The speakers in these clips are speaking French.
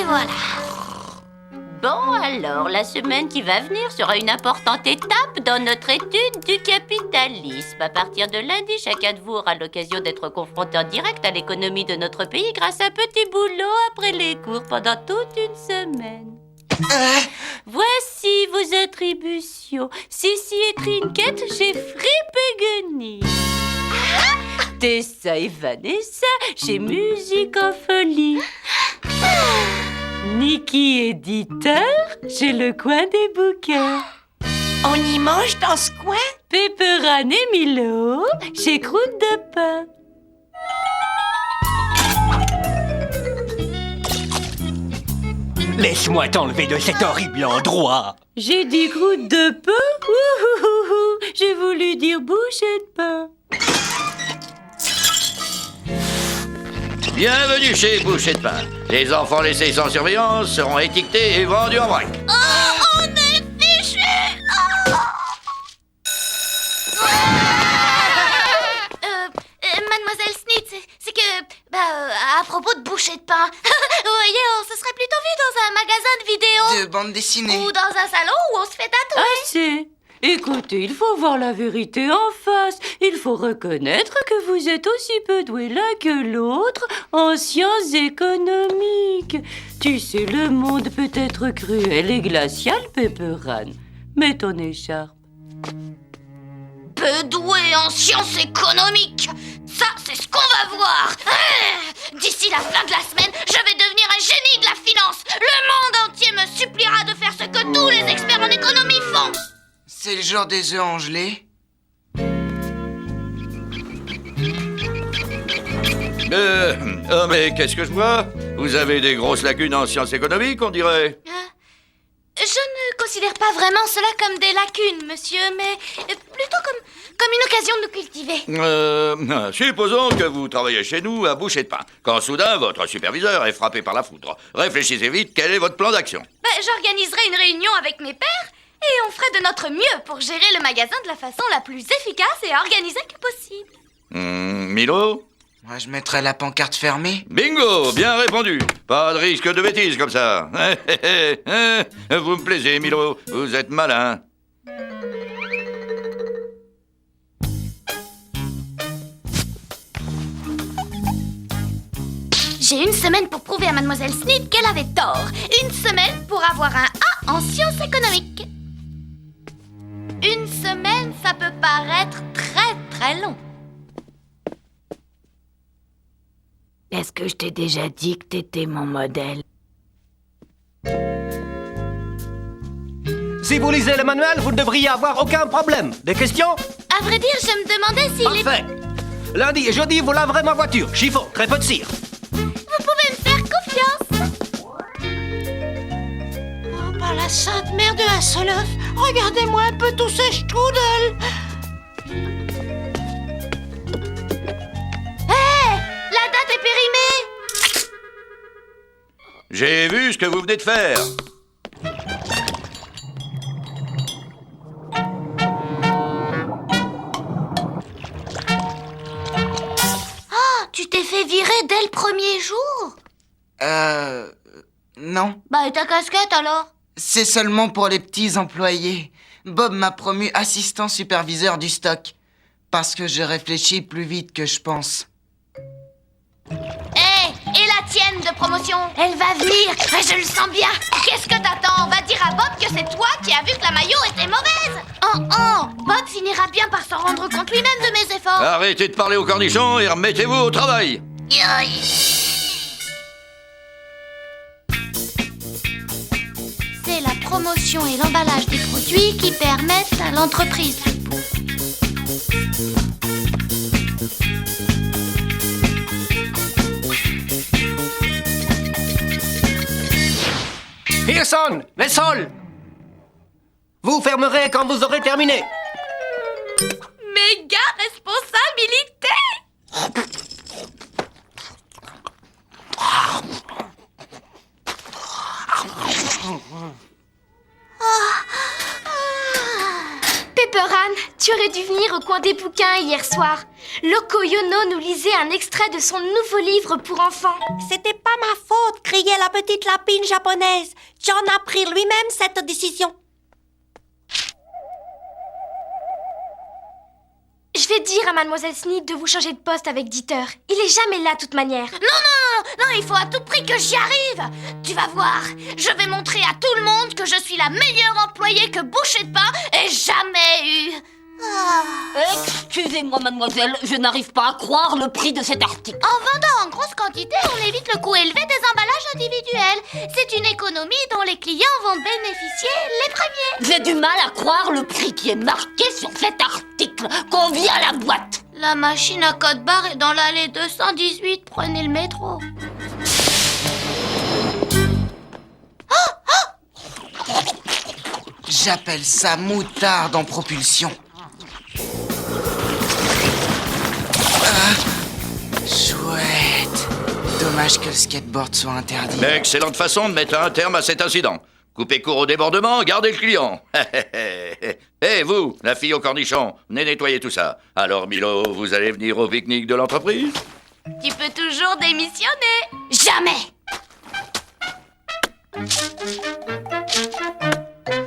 voilà. Bon, alors, la semaine qui va venir sera une importante étape dans notre étude du capitalisme. À partir de lundi, chacun de vous aura l'occasion d'être confronté en direct à l'économie de notre pays grâce à un petit boulot après les cours pendant toute une semaine. Voici vos attributions. Sissi et Trinket chez Fripp et Gunny. Tessa et Vanessa chez Musique en Folie. Niki éditeur chez Le Coin des Bouquins. On y mange dans ce coin? Pepperan et Milo chez Croûte de Pain. Laisse-moi t'enlever de cet horrible endroit. J'ai dit croûte de pain. Ouh. J'ai voulu dire bouchée de pain. Bienvenue chez Boucher de Pain. Les enfants laissés sans surveillance seront étiquetés et vendus en vrac. Oh, on est fichus! Mademoiselle Snitz, c'est que... à propos de bouchée de pain, vous voyez, on se serait plutôt vu dans un magasin de vidéos. De bande dessinée. Ou dans un salon où on se fait tatouer. Assez. Écoutez, il faut voir la vérité en face. Il faut reconnaître que vous êtes aussi peu doués l'un que l'autre en sciences économiques. Tu sais, le monde peut être cruel et glacial, Pepperan. Mets ton écharpe. Peu doué en sciences économiques. Ça, c'est ce qu'on va voir. D'ici la fin de la semaine, je vais devenir un génie de la finance. Le monde entier me suppliera de faire ce que tous les experts en économie font. C'est le genre des œufs en gelée. Oh mais qu'est-ce que je vois? Vous avez des grosses lacunes en sciences économiques, on dirait. Je ne considère pas vraiment cela comme des lacunes, monsieur, mais plutôt comme une occasion de nous cultiver. Supposons que vous travaillez chez nous à Boucher de Pain, quand soudain votre superviseur est frappé par la foudre. Réfléchissez vite, quel est votre plan d'action? J'organiserai une réunion avec mes pairs et on ferait de notre mieux pour gérer le magasin de la façon la plus efficace et organisée que possible. Milo? Moi, je mettrais la pancarte fermée. Bingo, bien répondu. Pas de risque de bêtises comme ça. Vous me plaisez, Milo. Vous êtes malin. J'ai une semaine pour prouver à Mademoiselle Snitz qu'elle avait tort. Une semaine pour avoir un A en sciences économiques. Une semaine, ça peut paraître très très long. Est-ce que je t'ai déjà dit que t'étais mon modèle? Si vous lisez le manuel, vous ne devriez avoir aucun problème. Des questions? À vrai dire, je me demandais s'il est... Parfait. Lundi et jeudi, vous laverez ma voiture. Chiffon, très peu de cire. Vous pouvez me faire confiance. Oh, par la sainte mère de Hasselhoff, regardez-moi un peu tous ces strudels. La date est périmée. J'ai vu ce que vous venez de faire. Tu t'es fait virer dès le premier jour? Non. Et ta casquette alors? C'est seulement pour les petits employés. Bob m'a promu assistant superviseur du stock. Parce que je réfléchis plus vite que je pense. Et la tienne de promotion? Elle va venir, je le sens bien. Qu'est-ce que t'attends? On va dire à Bob que c'est toi qui as vu que la maillot était mauvaise. Bob finira bien par s'en rendre compte lui-même de mes efforts. Arrêtez de parler aux cornichons et remettez-vous au travail. C'est la promotion et l'emballage des produits qui permettent à l'entreprise de Pau. Pearson, les sols. Vous fermerez quand vous aurez terminé. Méga responsabilité. Pepperan, tu aurais dû venir au coin des bouquins hier soir. Loco Yono nous lisait un extrait de son nouveau livre pour enfants. C'était pas ma faute, criait la petite lapine japonaise. John a pris lui-même cette décision. Je vais dire à Mademoiselle Sneed de vous changer de poste avec Dieter. Il est jamais là, de toute manière. Non, il faut à tout prix que j'y arrive. Tu vas voir, je vais montrer à tout le monde que je suis la meilleure employée que Boucher de Pain ait jamais eue. Excusez-moi, mademoiselle, je n'arrive pas à croire le prix de cet article. En vendant en grosse quantité, on évite le coût élevé des emballages individuels. C'est une économie dont les clients vont bénéficier les premiers. J'ai du mal à croire le prix qui est marqué sur cet article. Combien la boîte? La machine à code barre est dans l'allée 218. Prenez le métro. J'appelle ça moutarde en propulsion. Chouette. Dommage que le skateboard soit interdit. Excellente façon de mettre un terme à cet incident. Coupez court au débordement, gardez le client. Hé, vous, la fille au cornichon, venez nettoyer tout ça. Alors, Milo, vous allez venir au pique-nique de l'entreprise? Tu peux toujours démissionner. Jamais.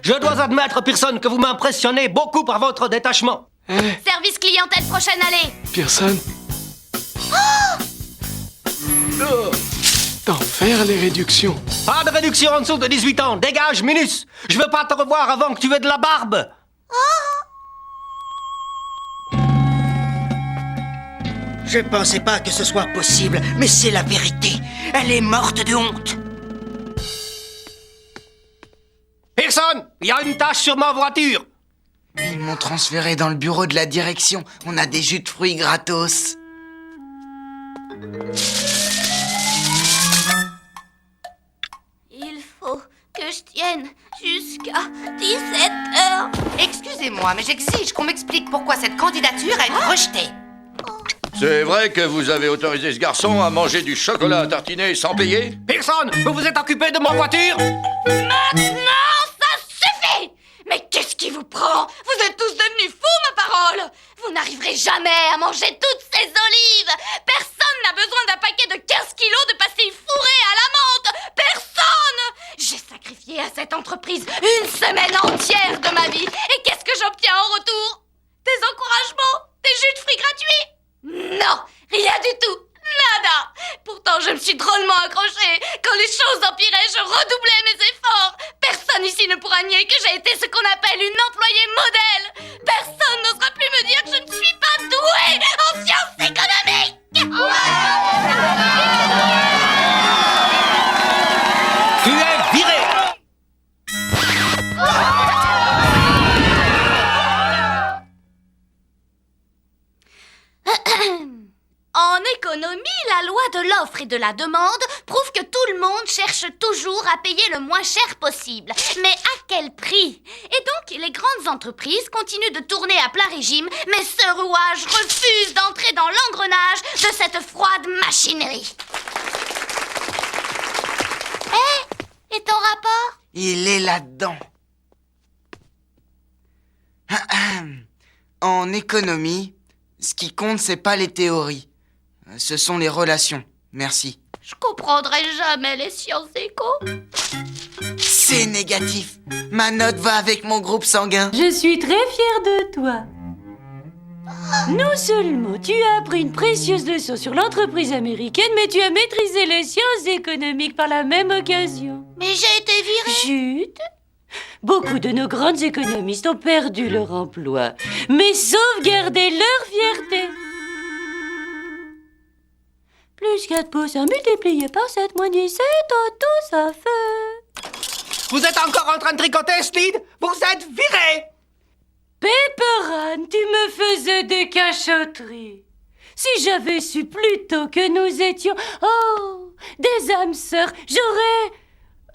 Je dois admettre, Pearson, que vous m'impressionnez beaucoup par votre détachement. Service clientèle prochaine allée. Pearson. D'en faire les réductions. Pas de réduction en dessous de 18 ans. Dégage, Minus. Je veux pas te revoir avant que tu aies de la barbe. Je pensais pas que ce soit possible, mais c'est la vérité. Elle est morte de honte. Pearson, il y a une tache sur ma voiture. Ils m'ont transféré dans le bureau de la direction. On a des jus de fruits gratos. Il faut que je tienne jusqu'à 17h. Excusez-moi, mais j'exige qu'on m'explique pourquoi cette candidature a été rejetée. C'est vrai que vous avez autorisé ce garçon à manger du chocolat à tartiner sans payer? Pearson, vous vous êtes occupé de ma voiture? Maintenant, ça suffit! Mais qu'est-ce qui vous prend? Vous êtes tous devenus fous, ma parole! Vous n'arriverez jamais à manger toutes ces olives! Personne n'a besoin d'un paquet de 15 kilos de pastilles fourrées à la menthe! Personne! J'ai sacrifié à cette entreprise une semaine entière de ma vie! Et qu'est-ce que j'obtiens en retour? Des encouragements? Des jus de fruits gratuits? Non! Rien du tout! Nada! Pourtant, je me suis drôlement accrochée. Quand les choses empiraient, je redoublais mes efforts. Personne ici ne pourra nier que j'ai été ce qu'on appelle une employée modèle. Personne n'osera plus me dire que je ne suis pas douée en sciences économiques. Tu es viré. En économie, la loi de l'offre et de la demande prouve que tout le monde cherche toujours à payer le moins cher possible. Mais à quel prix? Et donc, les grandes entreprises continuent de tourner à plein régime, mais ce rouage refuse d'entrer dans l'engrenage de cette froide machinerie. Et ton rapport? Il est là-dedans. En économie, ce qui compte, c'est pas les théories. Ce sont les relations. Merci. Je comprendrai jamais les sciences éco. C'est négatif. Ma note va avec mon groupe sanguin. Je suis très fière de toi. Non seulement tu as appris une précieuse leçon sur l'entreprise américaine, mais tu as maîtrisé les sciences économiques par la même occasion. Mais j'ai été virée. Chut! Beaucoup de nos grandes économistes ont perdu leur emploi, mais sauvegardé leur fierté. Plus 4 pouces multiplié par 7 moins 17, tout ça fait... Vous êtes encore en train de tricoter, Sneed? Vous êtes viré. Pepperan, tu me faisais des cachotteries. Si j'avais su plus tôt que nous étions... Oh, des âmes sœurs, j'aurais...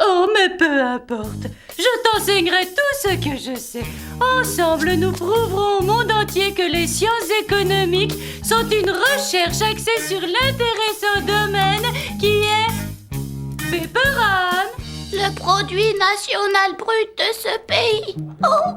Oh, mais peu importe. Je t'enseignerai tout ce que je sais. Ensemble, nous prouverons au monde entier que les sciences économiques sont une recherche axée sur l'intéressant domaine qui est... Pepperan. Le produit national brut de ce pays. Oh!